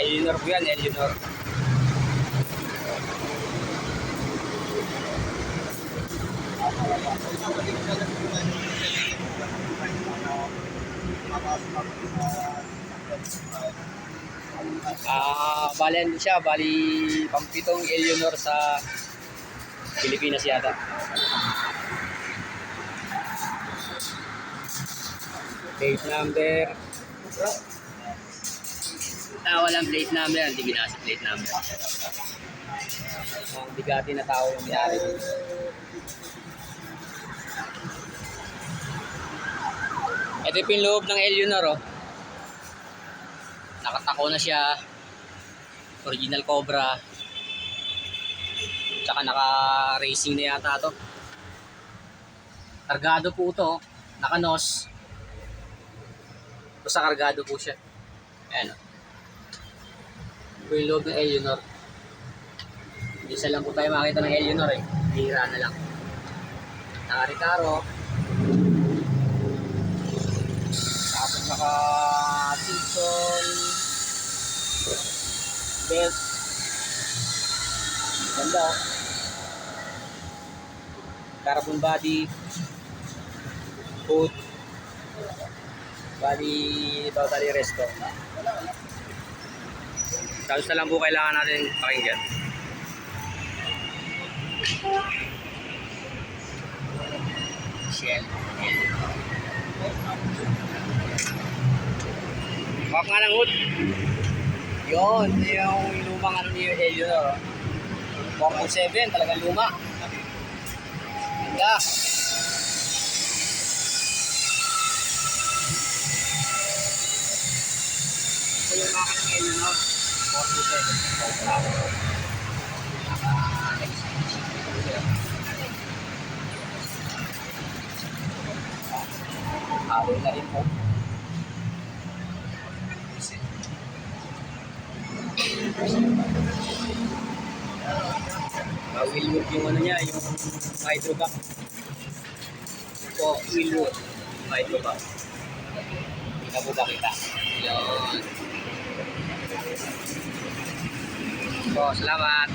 Eleanor po yan, Eleanor. Bali ano siya, bali pampitong Eleanor sa Pilipinas yata. Plate number. Walang plate number, hindi binasa plate number. Ang bigati na tao yung may-ari. Ito yung loob ng Eleanor, oh. Nakatako na siya. Original Cobra. Tsaka naka-racing na yata to. Kargado po ito, naka-nos. Basta kargado po siya. Ayan, oh. Ito yung loob ng Eleanor. Isa lang po tayo makita ng Eleanor, eh. Hira na lang. Naka-Recaro. Tapos naka-Simpson belt. Ganda, oh. Carbon body. Hood. Body totally resto. Tapos na lang po kailangan natin pakinggan. Shell. Pop nga ng hood. Yun, yung lumang ano ni Eleanor. 1.7, talagang luma. Ganda. Ito yung maka ng Eleanor. 4.7. Halo na rin po. Wheelwood yung ano niya, yung hydrovac. Ito, wheelwood. Hydrovac. Kita po ba kita? Yun. So, salamat.